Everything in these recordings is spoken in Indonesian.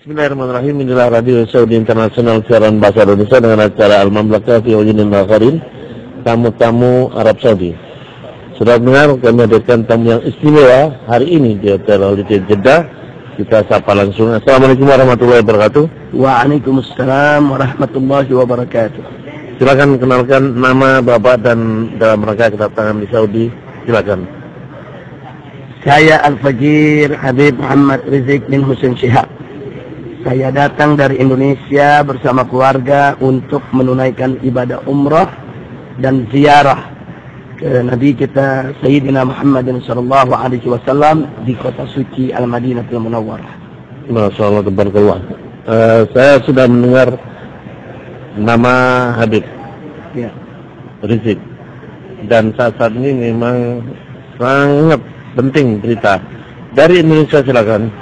Bismillahirrahmanirrahim. Inilah Radio Saudi Internasional siaran bahasa Indonesia dengan acara Al-Mamlakah fi Uyunil Akharin, tamu-tamu Arab Saudi. Sudah dengar, kami hadirkan tamu yang istimewa hari ini di Hotel Holiday Jeddah. Kita sapa langsung. Assalamualaikum warahmatullahi wabarakatuh. Waalaikumsalam warahmatullahi wabarakatuh. Silakan kenalkan nama Bapak dan dalam rangka kedatangan di Saudi. Silakan. Saya Al-Fajir Habib Muhammad Rizik bin Husain Syihab. Saya datang dari Indonesia bersama keluarga untuk menunaikan ibadah umrah dan ziarah ke Nabi kita Sayyidina Muhammadin sallallahu alaihi wasallam di kota suci Al-Madinatul Munawwarah. Masya Allah, tabarakallah. Saya sudah mendengar nama Habib Ya. Rizik, dan saat ini memang sangat penting berita dari Indonesia. Silakan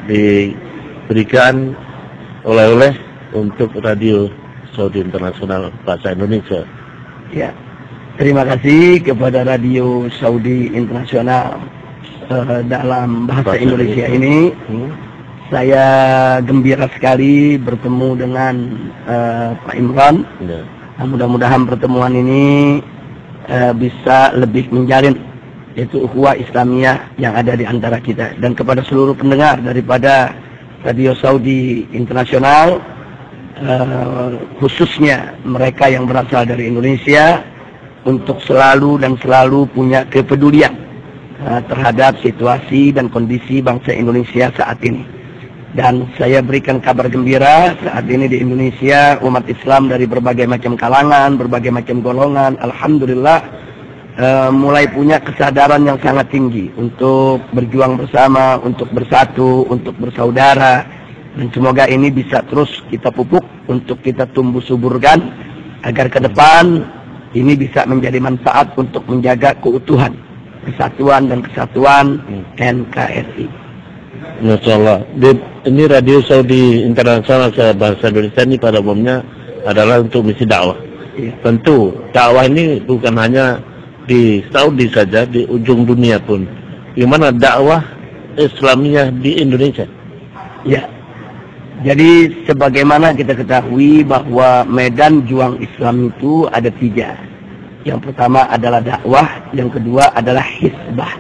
diberikan oleh-oleh untuk Radio Saudi Internasional Bahasa Indonesia. Ya. Terima kasih kepada Radio Saudi Internasional dalam bahasa Indonesia ini. Saya gembira sekali bertemu dengan Pak Imran. Ya. Mudah-mudahan pertemuan ini bisa lebih menjalin yaitu ukhuwah Islamiyah yang ada di antara kita, dan kepada seluruh pendengar daripada Radio Saudi Internasional, khususnya mereka yang berasal dari Indonesia, untuk selalu punya kepedulian terhadap situasi dan kondisi bangsa Indonesia saat ini. Dan saya berikan kabar gembira, saat ini di Indonesia umat Islam dari berbagai macam kalangan, berbagai macam golongan, alhamdulillah mulai punya kesadaran yang sangat tinggi untuk berjuang bersama, untuk bersatu, untuk bersaudara. Dan semoga ini bisa terus kita pupuk untuk kita tumbuh suburkan, agar ke depan ini bisa menjadi manfaat untuk menjaga keutuhan, persatuan dan kesatuan NKRI. Masya Allah. Ini Radio Saudi Internasional Bahasa Indonesia ini pada umumnya adalah untuk misi dakwah. Ya. Tentu dakwah ini bukan hanya di Saudi saja, di ujung dunia pun. Gimana dakwah Islamiyah di Indonesia? Ya. Jadi sebagaimana kita ketahui bahwa medan juang Islam itu ada 3. Yang pertama adalah dakwah, yang kedua adalah hizbah,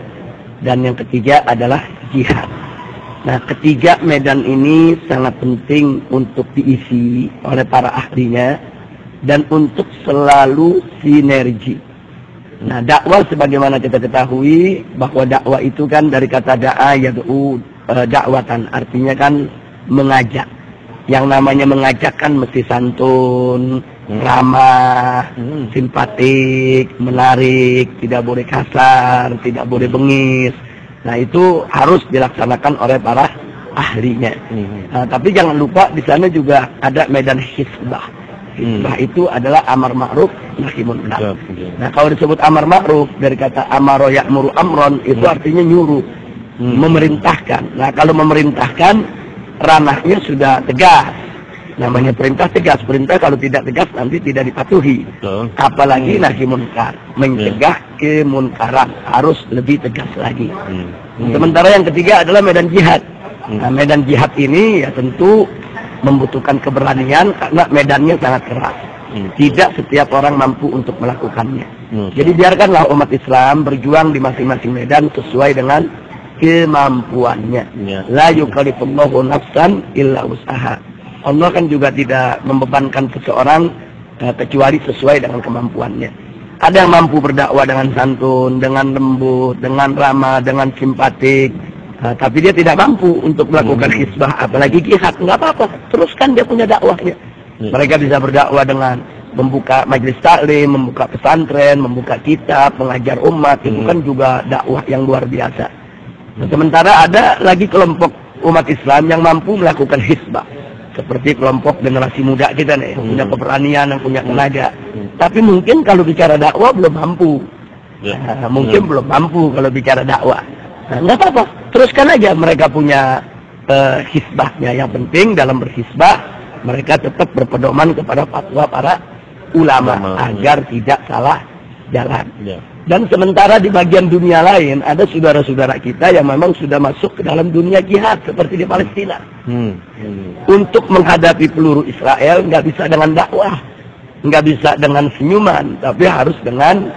dan yang ketiga adalah jihad. Nah, ketiga medan ini sangat penting untuk diisi oleh para ahlinya dan untuk selalu sinergi. Nah, dakwah sebagaimana kita ketahui bahwa dakwah itu kan dari kata da'a yad'u dakwatan, artinya kan mengajak. Yang namanya mengajak kan mesti santun, ramah, simpatik, menarik, tidak boleh kasar, tidak boleh bengis. Nah, itu harus dilaksanakan oleh para ahlinya. Nah, tapi jangan lupa di sana juga ada medan hizbah. Hizbah itu adalah amar ma'ruf nahi munkar. Nah, kalau disebut amar ma'ruf dari kata amaro ya'muru amron, itu artinya nyuruh, memerintahkan. Nah, kalau memerintahkan ranahnya sudah tegas. Namanya perintah tegas. Perintah kalau tidak tegas nanti tidak dipatuhi. Apalagi nahi munkar, mencegah kemunkaran, harus lebih tegas lagi. Sementara yang ketiga adalah medan jihad. Nah, medan jihad ini ya tentu membutuhkan keberanian karena medannya sangat keras. Tidak setiap orang mampu untuk melakukannya. Jadi biarkanlah umat Islam berjuang di masing-masing medan sesuai dengan kemampuannya. La yukallifullahu nafsan illa usaha. Allah kan juga tidak membebankan seseorang kecuali sesuai dengan kemampuannya. Ada yang mampu berdakwah dengan santun, dengan lembut, dengan ramah, dengan simpatik, tapi dia tidak mampu untuk melakukan hizbah, apalagi jihad. Nggak apa-apa, teruskan dia punya dakwahnya. Mereka bisa berdakwah dengan membuka majelis taklim, membuka pesantren, membuka kitab, mengajar umat. Itu kan juga dakwah yang luar biasa. Sementara ada lagi kelompok umat Islam yang mampu melakukan hizbah, seperti kelompok generasi muda kita nih, yang punya keberanian, yang punya tenaga. Tapi mungkin kalau bicara dakwah belum mampu. Mungkin belum mampu kalau bicara dakwah. Nah, nggak apa-apa, teruskan aja mereka punya hizbahnya. Yang penting dalam berhizbah, mereka tetap berpedoman kepada fatwa para ulama agar tidak salah jalan. Ya. Dan sementara di bagian dunia lain ada saudara-saudara kita yang memang sudah masuk ke dalam dunia jihad seperti di Palestina. Untuk menghadapi peluru Israel nggak bisa dengan dakwah, nggak bisa dengan senyuman, tapi harus dengan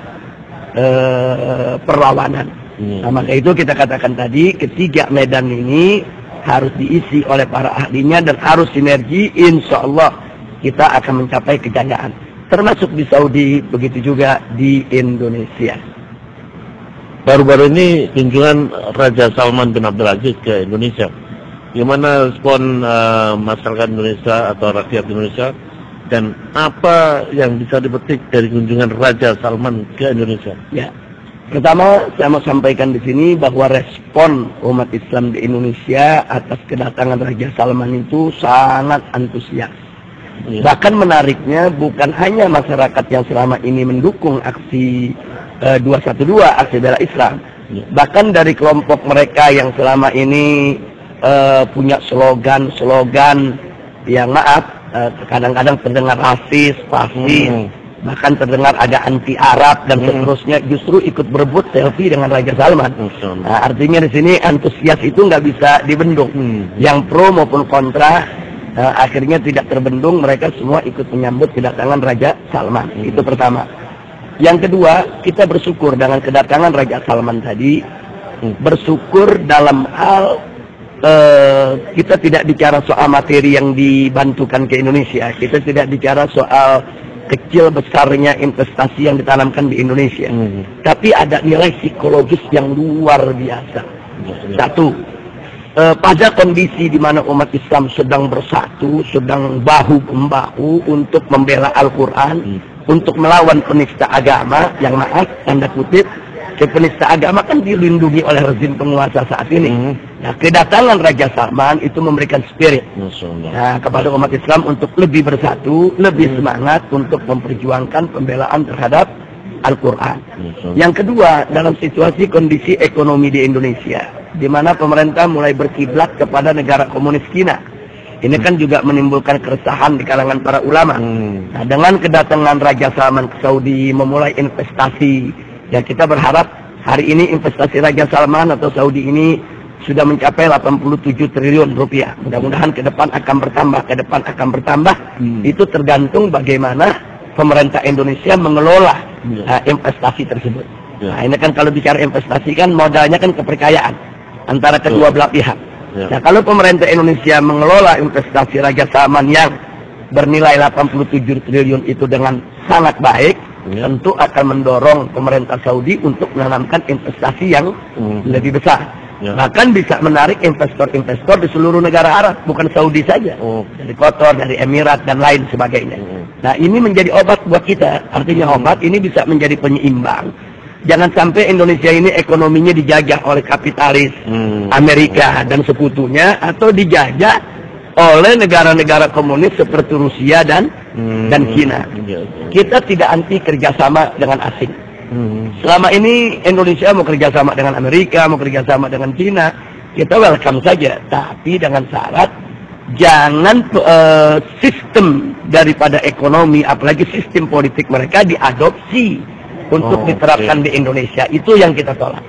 perlawanan. Nah, maka itu kita katakan tadi, ketiga medan ini harus diisi oleh para ahlinya dan harus sinergi. Insya Allah kita akan mencapai kejayaan. Termasuk di Saudi, begitu juga di Indonesia. Baru-baru ini kunjungan Raja Salman bin Abdul Aziz ke Indonesia. Gimana respon masyarakat Indonesia atau rakyat Indonesia? Dan apa yang bisa dipetik dari kunjungan Raja Salman ke Indonesia? Ya, pertama saya mau sampaikan di sini bahwa respon umat Islam di Indonesia atas kedatangan Raja Salman itu sangat antusias. Ya. Bahkan menariknya bukan hanya masyarakat yang selama ini mendukung aksi 212, aksi bela Islam. Ya. Bahkan dari kelompok mereka yang selama ini punya slogan-slogan yang kadang-kadang terdengar rasis, fasis, bahkan terdengar ada anti Arab dan seterusnya, justru ikut berebut selfie dengan Raja Salman. Nah, artinya di sini antusias itu nggak bisa dibendung. Yang pro maupun kontra akhirnya tidak terbendung, mereka semua ikut menyambut kedatangan Raja Salman. Itu pertama. Yang kedua, kita bersyukur dengan kedatangan Raja Salman tadi. Bersyukur dalam hal kita tidak bicara soal materi yang dibantukan ke Indonesia. Kita tidak bicara soal kecil besarnya investasi yang ditanamkan di Indonesia. Tapi ada nilai psikologis yang luar biasa. Satu, pada kondisi di mana umat Islam sedang bersatu, sedang bahu-membahu untuk membela Al-Quran, untuk melawan penista agama, yang maaf, tanda kutip, penista agama kan dilindungi oleh rezim penguasa saat ini. Nah, kedatangan Raja Salman itu memberikan spirit kepada umat Islam untuk lebih bersatu, lebih semangat untuk memperjuangkan pembelaan terhadap Al-Quran. Yang kedua, dalam situasi kondisi ekonomi di Indonesia, di mana pemerintah mulai berkiblat kepada negara komunis Cina. Ini kan juga menimbulkan keresahan di kalangan para ulama. Nah, dengan kedatangan Raja Salman ke Saudi, memulai investasi, ya kita berharap hari ini investasi Raja Salman atau Saudi ini sudah mencapai 87 triliun rupiah. Mudah-mudahan ke depan akan bertambah, Itu tergantung bagaimana pemerintah Indonesia mengelola investasi tersebut. Nah, ini kan kalau bicara investasi kan modalnya kan kepercayaan antara kedua belah pihak. Nah, kalau pemerintah Indonesia mengelola investasi Raja Salman yang bernilai 87 triliun itu dengan sangat baik, tentu akan mendorong pemerintah Saudi untuk menanamkan investasi yang lebih besar. Bahkan bisa menarik investor-investor di seluruh negara Arab, bukan Saudi saja. Dari Qatar, dari Emirat, dan lain sebagainya. Nah, ini menjadi obat buat kita. Artinya obat ini bisa menjadi penyeimbang. Jangan sampai Indonesia ini ekonominya dijajah oleh kapitalis Amerika dan sekutunya, atau dijajah oleh negara-negara komunis seperti Rusia dan Cina. Kita tidak anti kerjasama dengan asing. Selama ini Indonesia mau kerjasama dengan Amerika, mau kerjasama dengan Cina, kita welcome saja. Tapi dengan syarat jangan sistem daripada ekonomi, apalagi sistem politik mereka diadopsi untuk diterapkan di Indonesia. Itu yang kita tolak.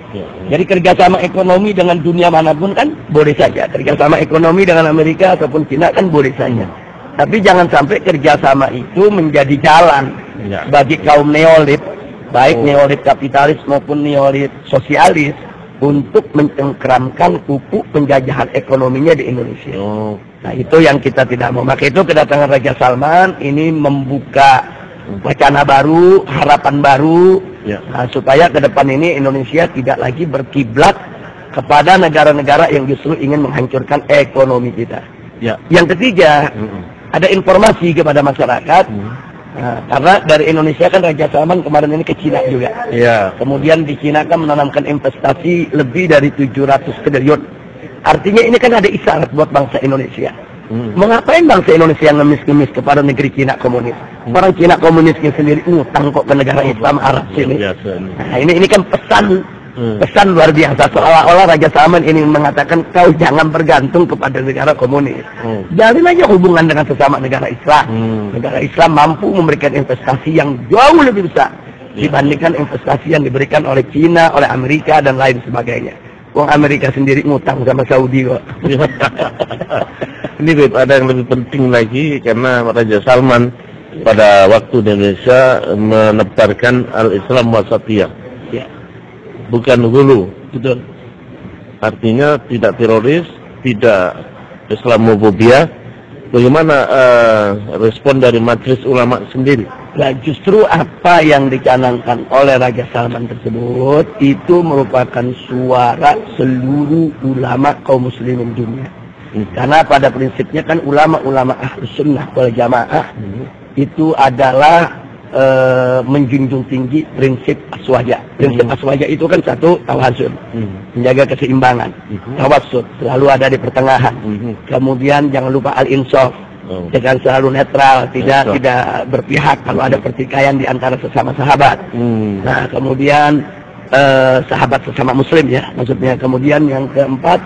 Jadi kerjasama ekonomi dengan dunia manapun kan boleh saja. Kerjasama ekonomi dengan Amerika ataupun Cina kan boleh saja. Tapi jangan sampai kerjasama itu menjadi jalan bagi kaum neolit, baik neolit kapitalis maupun neolit sosialis, untuk mencengkeramkan kuku penjajahan ekonominya di Indonesia. Nah, itu yang kita tidak mau. Maka itu kedatangan Raja Salman ini membuka wacana baru, harapan baru, supaya ke depan ini Indonesia tidak lagi berkiblat kepada negara-negara yang justru ingin menghancurkan ekonomi kita. Yang ketiga, ada informasi kepada masyarakat. Karena dari Indonesia kan Raja Salman kemarin ini ke Cina juga. Kemudian di Cina kan menanamkan investasi lebih dari 700 triliun. Artinya ini kan ada isyarat buat bangsa Indonesia. Mengapain bangsa Indonesia ngemis-ngemis kepada negeri Cina komunis? Orang Cina komunisnya sendiri ngutang kok ke negara Islam Arab sini. Nah, ini kan pesan luar biasa. Seolah-olah Raja Salman ini mengatakan kau jangan bergantung kepada negara komunis. Jalin aja hubungan dengan sesama negara Islam. Negara Islam mampu memberikan investasi yang jauh lebih besar dibandingkan investasi yang diberikan oleh Cina, oleh Amerika dan lain sebagainya. Uang Amerika sendiri ngutang sama Saudi kok. Ini Beb, ada yang lebih penting lagi karena Raja Salman pada waktu di Indonesia menebarkan al-Islam wasatiyah. Ya, Bukan hulu. betul. Artinya tidak teroris, tidak Islamofobia. Bagaimana respon dari Majelis Ulama sendiri? Nah, justru apa yang dicanangkan oleh Raja Salman tersebut itu merupakan suara seluruh ulama kaum muslimin dunia. Karena pada prinsipnya kan ulama-ulama Ahlus Sunnah wal Jamaah itu adalah menjunjung tinggi prinsip aswaja. Prinsip aswaja itu kan satu, tawazun, menjaga keseimbangan. Tawassut, selalu ada di pertengahan. Kemudian jangan lupa al-insaf, dengan selalu netral, tidak berpihak kalau ada pertikaian di antara sesama sahabat. Nah, kemudian sahabat sesama muslim ya, maksudnya. Kemudian yang keempat,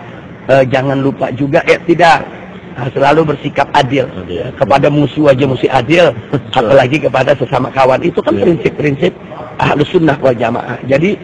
jangan lupa juga tidak. Nah, selalu bersikap adil. Kepada musuh aja mesti adil, apalagi kepada sesama kawan. Itu kan prinsip-prinsip Ahlus Sunnah wal Jamaah. Jadi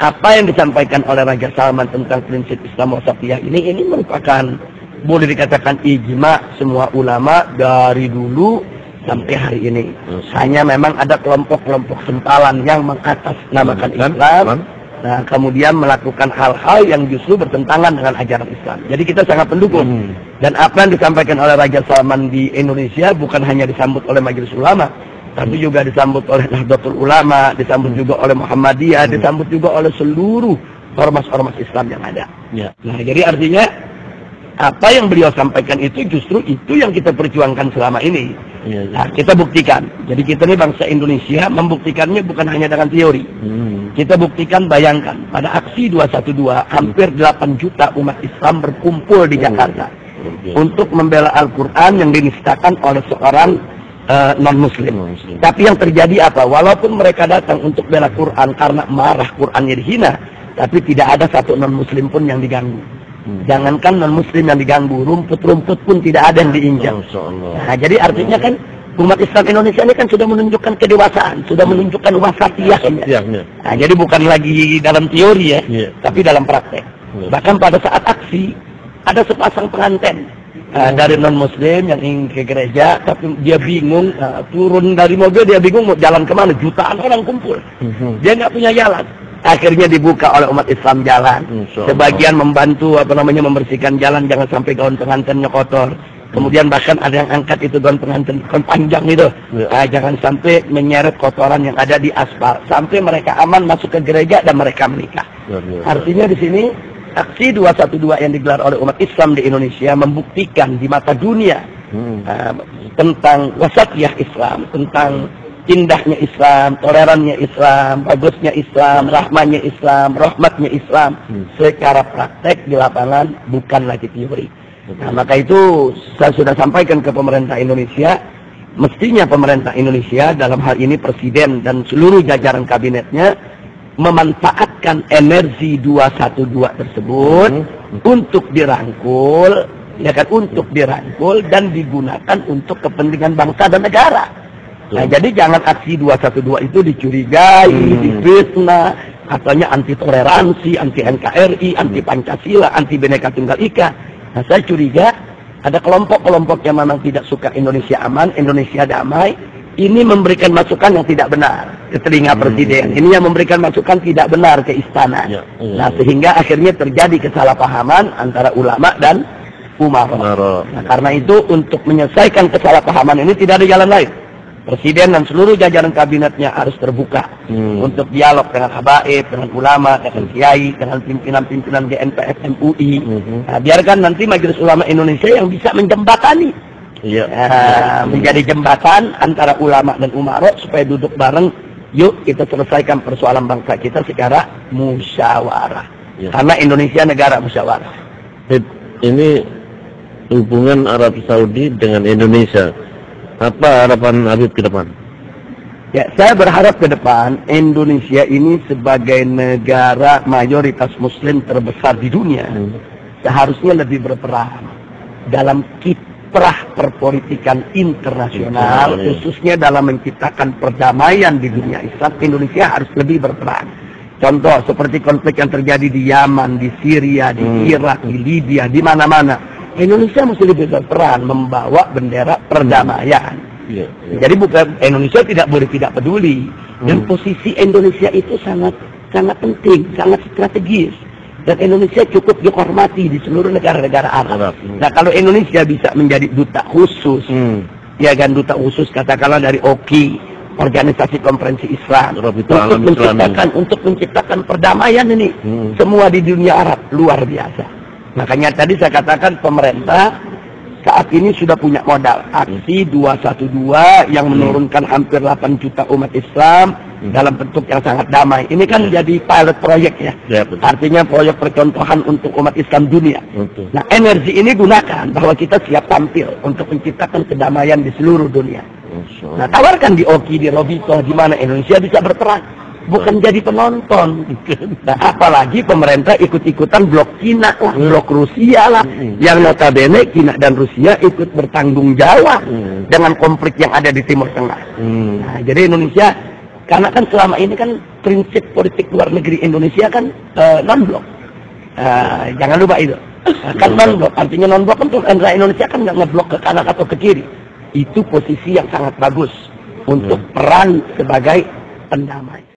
apa yang disampaikan oleh Raja Salman tentang prinsip Islam wasatiyah ini merupakan, boleh dikatakan ijma semua ulama dari dulu sampai hari ini. Hanya memang ada kelompok-kelompok sempalan yang mengatasnamakan Islam. Nah, kemudian melakukan hal-hal yang justru bertentangan dengan ajaran Islam. Jadi kita sangat mendukung. Dan apa yang disampaikan oleh Raja Salman di Indonesia bukan hanya disambut oleh Majelis Ulama, tapi juga disambut oleh Nahdlatul Ulama, disambut juga oleh Muhammadiyah, disambut juga oleh seluruh ormas-ormas Islam yang ada. Nah, jadi artinya apa yang beliau sampaikan itu justru itu yang kita perjuangkan selama ini. Nah, kita buktikan. Jadi kita ini bangsa Indonesia membuktikannya bukan hanya dengan teori. Kita buktikan, bayangkan, pada aksi 212 hampir 8 juta umat Islam berkumpul di Jakarta untuk membela Al-Quran yang dinistakan oleh seorang non-muslim. Tapi yang terjadi apa? Walaupun mereka datang untuk bela Quran karena marah Qurannya dihina, tapi tidak ada satu non-muslim pun yang diganggu. Jangankan non-muslim yang diganggu, rumput-rumput pun tidak ada yang diinjak. Nah, jadi artinya kan umat Islam Indonesia ini kan sudah menunjukkan kedewasaan, sudah menunjukkan wasatiyahnya. Nah, jadi bukan lagi dalam teori ya, tapi dalam praktek. Bahkan pada saat aksi, ada sepasang pengantin dari non-muslim yang ingin ke gereja, tapi dia bingung, turun dari mobil, dia bingung mau jalan kemana, jutaan orang kumpul. Dia nggak punya jalan. Akhirnya dibuka oleh umat Islam jalan. Sebagian membantu membersihkan jalan, jangan sampai gaun pengantinnya kotor. Kemudian bahkan ada yang angkat itu gaun pengantin panjang itu. Jangan sampai menyeret kotoran yang ada di aspal. Sampai mereka aman masuk ke gereja dan mereka menikah. Artinya di sini aksi 212 yang digelar oleh umat Islam di Indonesia membuktikan di mata dunia tentang wasatiyah Islam, tentang indahnya Islam, tolerannya Islam, bagusnya Islam, rahmanya Islam, rahmatnya Islam. Secara praktek di lapangan, bukan lagi teori. Nah, maka itu saya sudah sampaikan ke pemerintah Indonesia, mestinya pemerintah Indonesia dalam hal ini Presiden dan seluruh jajaran kabinetnya memanfaatkan energi 212 tersebut untuk dirangkul, ya kan, untuk dirangkul dan digunakan untuk kepentingan bangsa dan negara. Nah, jadi jangan aksi 212 itu dicurigai, difitnah, katanya anti toleransi, anti NKRI, anti Pancasila, anti Bhinneka Tunggal Ika. Nah, saya curiga ada kelompok-kelompok yang memang tidak suka Indonesia aman, Indonesia damai. Ini memberikan masukan yang tidak benar ke telinga Presiden. Ini yang memberikan masukan tidak benar ke istana. Nah, sehingga akhirnya terjadi kesalahpahaman antara ulama dan umara. Nah, karena itu untuk menyelesaikan kesalahpahaman ini tidak ada jalan lain. Presiden dan seluruh jajaran kabinetnya harus terbuka untuk dialog dengan habaib, dengan ulama, dengan kiai, dengan pimpinan-pimpinan GNPF MUI. Nah, biarkan nanti Majelis Ulama Indonesia yang bisa menjembatani, menjadi jembatan antara ulama dan umara supaya duduk bareng. Yuk kita selesaikan persoalan bangsa kita secara musyawarah. Karena Indonesia negara musyawarah. Ini hubungan Arab Saudi dengan Indonesia. Apa harapan Habib ke depan? Ya, saya berharap ke depan Indonesia ini sebagai negara mayoritas Muslim terbesar di dunia seharusnya lebih berperan dalam kiprah perpolitikan internasional, khususnya dalam menciptakan perdamaian di dunia Islam, Indonesia harus lebih berperan. Contoh seperti konflik yang terjadi di Yaman, di Syria, di Irak, di Libya, di mana-mana. Indonesia mesti lebih berperan membawa bendera perdamaian. Jadi bukan Indonesia tidak boleh tidak peduli. Dan posisi Indonesia itu sangat penting, sangat strategis. Dan Indonesia cukup dihormati di seluruh negara-negara Arab. Nah, kalau Indonesia bisa menjadi duta khusus, ya kan, duta khusus katakanlah dari OKI, Organisasi Konferensi Islam, untuk menciptakan perdamaian ini, semua di dunia Arab, luar biasa. Makanya tadi saya katakan pemerintah saat ini sudah punya modal. Aksi 212 yang menurunkan hampir 8 juta umat Islam dalam bentuk yang sangat damai. Ini kan jadi pilot project ya. Artinya proyek percontohan untuk umat Islam dunia. Nah, energi ini gunakan bahwa kita siap tampil untuk menciptakan kedamaian di seluruh dunia. Nah, tawarkan di OKI, di Robito, di mana Indonesia bisa berperan. Bukan jadi penonton. Nah, apalagi pemerintah ikut-ikutan blok Cina lah, blok Rusia lah, yang notabene Cina dan Rusia ikut bertanggung jawab dengan konflik yang ada di Timur Tengah. Nah, jadi Indonesia, karena kan selama ini kan prinsip politik luar negeri Indonesia kan non-blok. Jangan lupa itu. Kan non-blok, artinya non-blok kan pemerintah Indonesia kan nggak ngeblok ke kanan atau ke kiri. Itu posisi yang sangat bagus untuk peran sebagai pendamai.